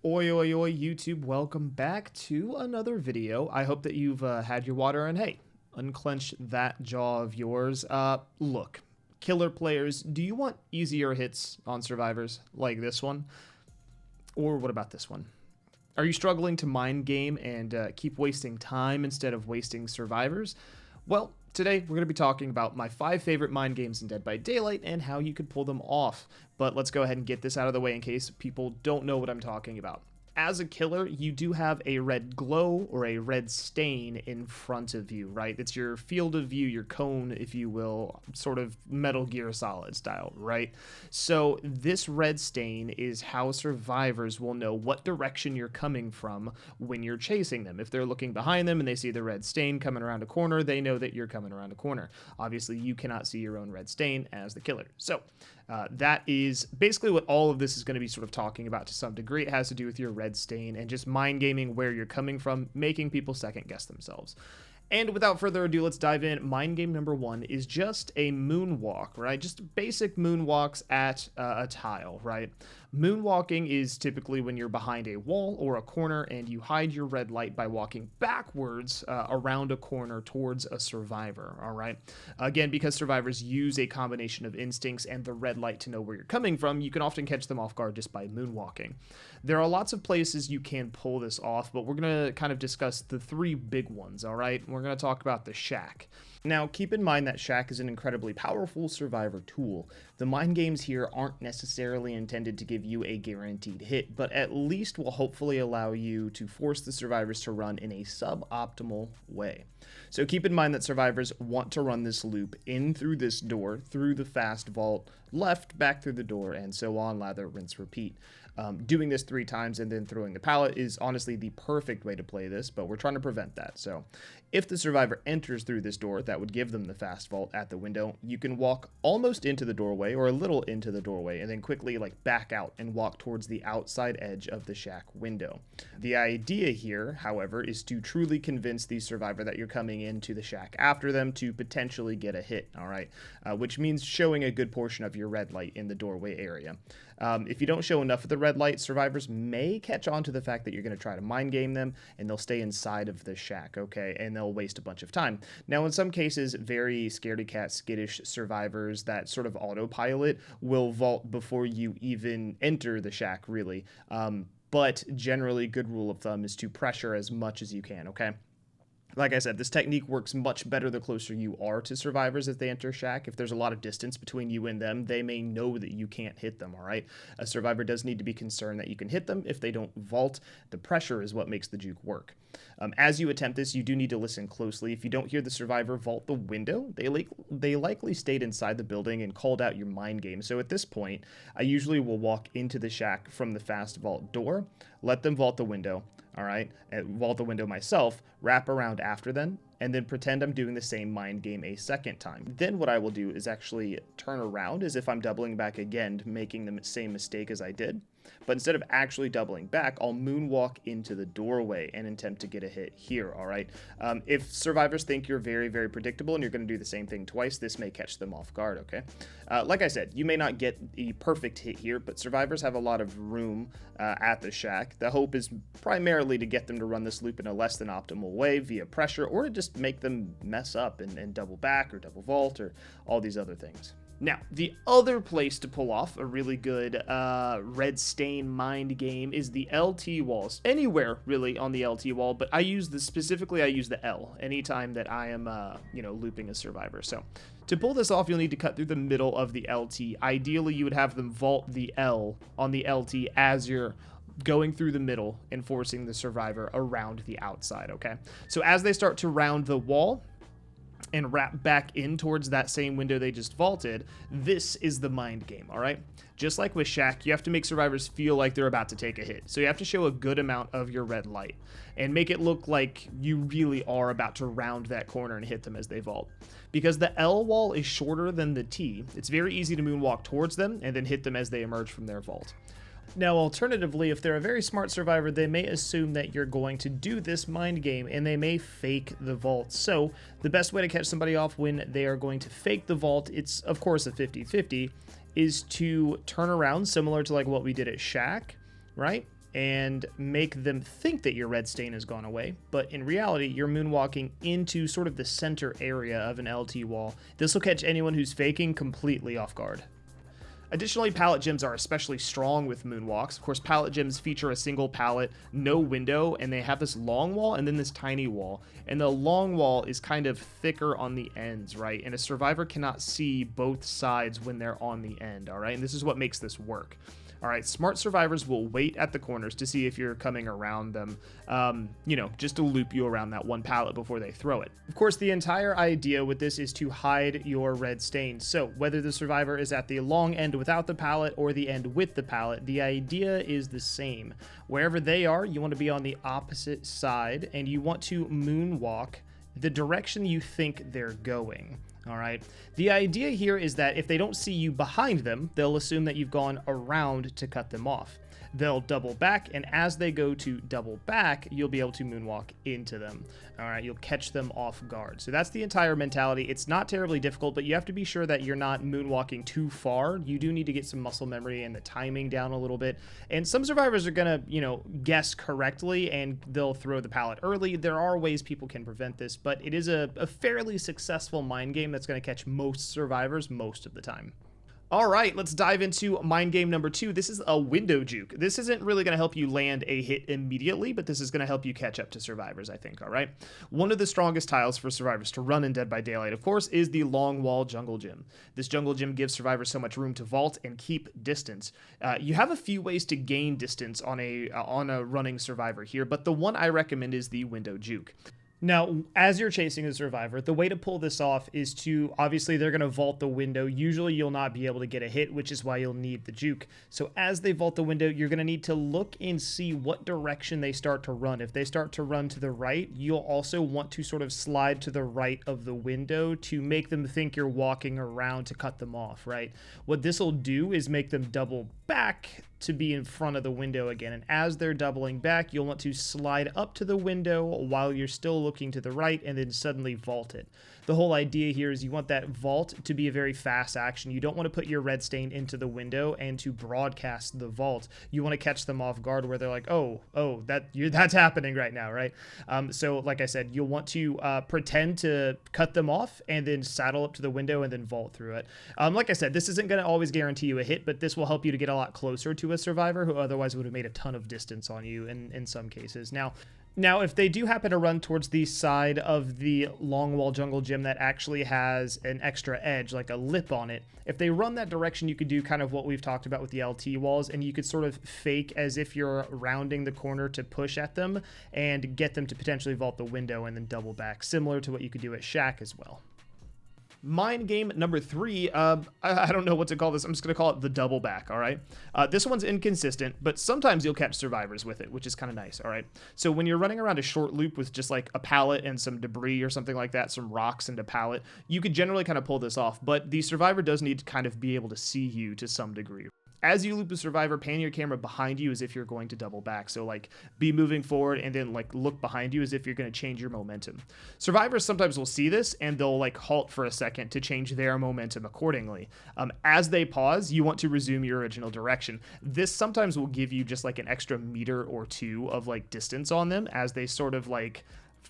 Oi, oi, oi, YouTube, welcome back to another video. I hope that you've had your water and hey, unclench that jaw of yours. Look, killer players, do you want easier hits on survivors like this one? Or what about this one? Are you struggling to mind game and keep wasting time instead of wasting survivors? Well, today we're going to be talking about my 5 favorite mind games in Dead by Daylight and how you could pull them off. But let's go ahead and get this out of the way in case people don't know what I'm talking about. As a killer, you do have a red glow or a red stain in front of you, right? It's your field of view, your cone, if you will, sort of Metal Gear Solid style, right? So this red stain is how survivors will know what direction you're coming from when you're chasing them. If they're looking behind them and they see the red stain coming around a corner, they know that you're coming around a corner. Obviously, you cannot see your own red stain as the killer. So that is basically what all of this is going to be sort of talking about to some degree. It has to do with your red stain and just mind gaming where you're coming from, making people second guess themselves. And without further ado, let's dive in. Mind game number 1 is just a moonwalk, right? Just basic moonwalks at a tile, right? Moonwalking is typically when you're behind a wall or a corner and you hide your red light by walking backwards around a corner towards a survivor, all right? Again, because survivors use a combination of instincts and the red light to know where you're coming from, you can often catch them off guard just by moonwalking. There are lots of places you can pull this off, but we're going to kind of discuss the 3 big ones, all right? We're going to talk about the shack. Now, keep in mind that shack is an incredibly powerful survivor tool. The mind games here aren't necessarily intended to give you a guaranteed hit, but at least will hopefully allow you to force the survivors to run in a suboptimal way. So keep in mind that survivors want to run this loop in through this door, through the fast vault, left, back through the door, and so on, lather, rinse, repeat. Doing this 3 times and then throwing the pallet is honestly the perfect way to play this, but we're trying to prevent that. So if the survivor enters through this door, that would give them the fast vault at the window. You can walk almost into the doorway or a little into the doorway and then quickly back out and walk towards the outside edge of the shack window. The idea here, however, is to truly convince the survivor that you're coming into the shack after them to potentially get a hit, all right? Which means showing a good portion of your red light in the doorway area. If you don't show enough of the red light, survivors may catch on to the fact that you're going to try to mind game them, and they'll stay inside of the shack, okay? And they'll waste a bunch of time. Now, in some cases, very scaredy cat, skittish survivors that sort of autopilot will vault before you even enter the shack, really. But generally, good rule of thumb is to pressure as much as you can, okay? Like I said, this technique works much better the closer you are to survivors as they enter shack. If there's a lot of distance between you and them, they may know that you can't hit them, all right? A survivor does need to be concerned that you can hit them if they don't vault. The pressure is what makes the juke work. As you attempt this, you do need to listen closely. If you don't hear the survivor vault the window, they likely stayed inside the building and called out your mind game. So at this point, I usually will walk into the shack from the fast vault door, let them vault the window, all right, and vault the window myself, wrap around after them, and then pretend I'm doing the same mind game a second time. Then what I will do is actually turn around as if I'm doubling back again, making the same mistake as I did. But instead of actually doubling back, I'll moonwalk into the doorway and attempt to get a hit here, all right? If survivors think you're very, very predictable and you're going to do the same thing twice, this may catch them off guard, okay? Like I said, you may not get the perfect hit here, but survivors have a lot of room at the shack. The hope is primarily to get them to run this loop in a less than optimal way via pressure, or to just make them mess up and double back or double vault or all these other things. Now, the other place to pull off a really good red stain mind game is the LT walls. Anywhere, really, on the LT wall, but I use the L anytime that I am, looping a survivor. So, to pull this off, you'll need to cut through the middle of the LT. Ideally, you would have them vault the L on the LT as you're going through the middle and forcing the survivor around the outside, okay? So, as they start to round the wall and wrap back in towards that same window they just vaulted, this is the mind game, all right? Just like with shack, you have to make survivors feel like they're about to take a hit. So you have to show a good amount of your red light and make it look like you really are about to round that corner and hit them as they vault. Because the L wall is shorter than the T, it's very easy to moonwalk towards them and then hit them as they emerge from their vault. Now, alternatively, if they're a very smart survivor, they may assume that you're going to do this mind game, and they may fake the vault. So, the best way to catch somebody off when they are going to fake the vault, it's, of course, a 50-50, is to turn around, similar to like what we did at Shack, right? and make them think that your red stain has gone away, but in reality, you're moonwalking into sort of the center area of an LT wall. This will catch anyone who's faking completely off guard. Additionally, pallet gems are especially strong with moonwalks. Of course, pallet gems feature a single pallet, no window, and they have this long wall and then this tiny wall. And the long wall is kind of thicker on the ends, right? And a survivor cannot see both sides when they're on the end, all right? And this is what makes this work. All right, smart survivors will wait at the corners to see if you're coming around them, just to loop you around that one pallet before they throw it. Of course, the entire idea with this is to hide your red stain. So whether the survivor is at the long end without the pallet or the end with the pallet, the idea is the same. Wherever they are, you want to be on the opposite side, and you want to moonwalk the direction you think they're going. All right. The idea here is that if they don't see you behind them, they'll assume that you've gone around to cut them off. They'll double back, and as they go to double back, you'll be able to moonwalk into them. All right, you'll catch them off guard. So that's the entire mentality. It's not terribly difficult, but you have to be sure that you're not moonwalking too far. You do need to get some muscle memory and the timing down a little bit. And some survivors are gonna, guess correctly, and they'll throw the pallet early. There are ways people can prevent this, but it is a fairly successful mind game that's gonna catch most survivors most of the time. All right, let's dive into mind game number 2. This is a window juke. This isn't really going to help you land a hit immediately, but this is going to help you catch up to survivors, I think, all right? One of the strongest tiles for survivors to run in Dead by Daylight, of course, is the long wall jungle gym. This jungle gym gives survivors so much room to vault and keep distance. You have a few ways to gain distance on a running survivor here, but the one I recommend is the window juke. Now, as you're chasing a survivor, the way to pull this off is to, obviously, they're going to vault the window. Usually, you'll not be able to get a hit, which is why you'll need the juke. So as they vault the window, you're going to need to look and see what direction they start to run. If they start to run to the right, you'll also want to sort of slide to the right of the window to make them think you're walking around to cut them off, right? What this will do is make them double back to be in front of the window again, and as they're doubling back, you'll want to slide up to the window while you're still looking to the right and then suddenly vault it. The whole idea here is you want that vault to be a very fast action. You don't want to put your red stain into the window and to broadcast the vault. You want to catch them off guard where they're like, that's happening right now, right? So like I said, you'll want to pretend to cut them off and then saddle up to the window and then vault through it. Like I said, this isn't going to always guarantee you a hit, but this will help you to get a lot closer to a survivor who otherwise would have made a ton of distance on you in some cases. Now, if they do happen to run towards the side of the long wall jungle gym that actually has an extra edge, like a lip on it, if they run that direction, you could do kind of what we've talked about with the LT walls, and you could sort of fake as if you're rounding the corner to push at them and get them to potentially vault the window and then double back, similar to what you could do at Shack as well. Mind game number 3, I don't know what to call this. I'm just going to call it the double back, all right? This one's inconsistent, but sometimes you'll catch survivors with it, which is kind of nice, all right? So when you're running around a short loop with just like a pallet and some debris or something like that, some rocks and a pallet, you could generally kind of pull this off, but the survivor does need to kind of be able to see you to some degree. As you loop a survivor, pan your camera behind you as if you're going to double back. So like be moving forward and then like look behind you as if you're going to change your momentum. Survivors sometimes will see this and they'll like halt for a second to change their momentum accordingly. As they pause, you want to resume your original direction. This sometimes will give you just like an extra meter or two of like distance on them as they sort of like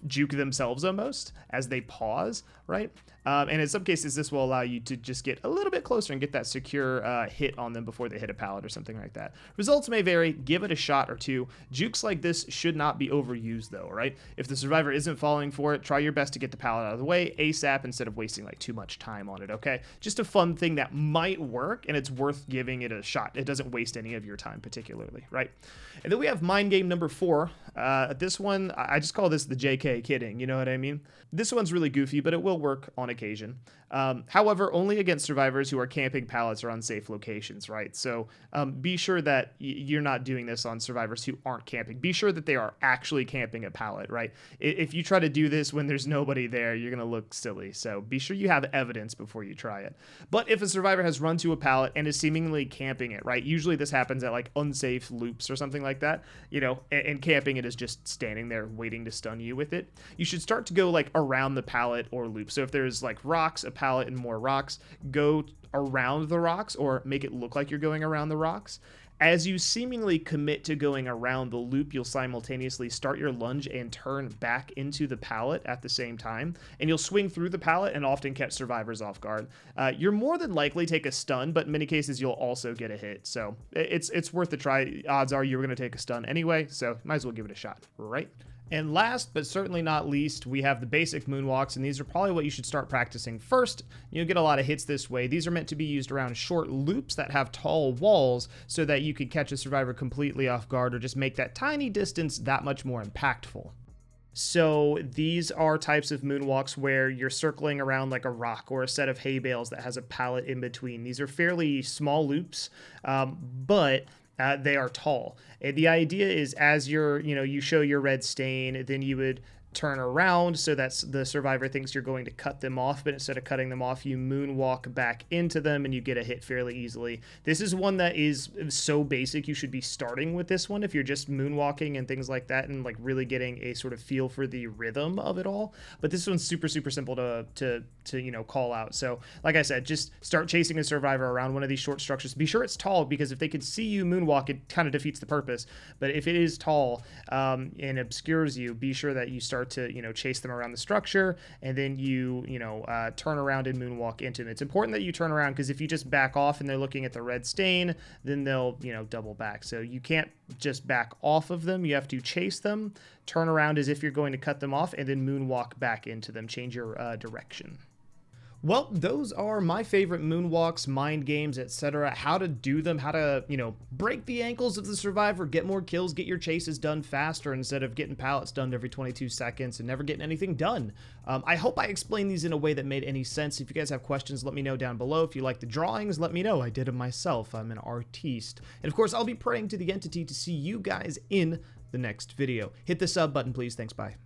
juke themselves almost as they pause, right? And in some cases, this will allow you to just get a little bit closer and get that secure hit on them before they hit a pallet or something like that. Results may vary. Give it a shot or two. Jukes like this should not be overused, though, right? If the survivor isn't falling for it, try your best to get the pallet out of the way ASAP instead of wasting like too much time on it, okay? Just a fun thing that might work, and it's worth giving it a shot. It doesn't waste any of your time particularly, right? And then we have mind game number 4. This one, I just call this the JK kidding, you know what I mean? This one's really goofy, but it will work on occasion. However, only against survivors who are camping pallets or unsafe locations, right? So be sure that you're not doing this on survivors who aren't camping. Be sure that they are actually camping a pallet, right? If you try to do this when there's nobody there, you're going to look silly. So be sure you have evidence before you try it. But if a survivor has run to a pallet and is seemingly camping it, right? Usually this happens at like unsafe loops or something like that, you know, and camping it is just standing there waiting to stun you with it. You should start to go like around the pallet or loop. So if there's like rocks, a pallet and more rocks, go around the rocks or make it look like you're going around the rocks. As you seemingly commit to going around the loop, you'll simultaneously start your lunge and turn back into the pallet at the same time, and you'll swing through the pallet and often catch survivors off guard. You're more than likely take a stun, but in many cases you'll also get a hit, so it's worth a try. Odds are you're going to take a stun anyway, so might as well give it a shot, right? And last, but certainly not least, we have the basic moonwalks, and these are probably what you should start practicing first. You'll get a lot of hits this way. These are meant to be used around short loops that have tall walls so that you could catch a survivor completely off guard or just make that tiny distance that much more impactful. So these are types of moonwalks where you're circling around like a rock or a set of hay bales that has a pallet in between. These are fairly small loops, but they are tall. And the idea is as you show your red stain, then you would turn around so that the survivor thinks you're going to cut them off, but instead of cutting them off, you moonwalk back into them and you get a hit fairly easily. This is one that is so basic, you should be starting with this one if you're just moonwalking and things like that and like really getting a sort of feel for the rhythm of it all. But this one's super simple to call out. So like I said, just start chasing a survivor around one of these short structures. Be sure it's tall, because if they can see you moonwalk, it kind of defeats the purpose. But if it is tall and obscures you, be sure that you start to chase them around the structure, and then you turn around and moonwalk into them. It's important that you turn around, because if you just back off and they're looking at the red stain, then they'll double back. So you can't just back off of them. You have to chase them, turn around as if you're going to cut them off, and then moonwalk back into them. Change your direction. Well, those are my favorite moonwalks, mind games, etc. How to do them, how to, break the ankles of the survivor, get more kills, get your chases done faster instead of getting pallets done every 22 seconds and never getting anything done. I hope I explained these in a way that made any sense. If you guys have questions, let me know down below. If you like the drawings, let me know. I did them myself. I'm an artiste. And of course, I'll be praying to the entity to see you guys in the next video. Hit the sub button, please. Thanks, bye.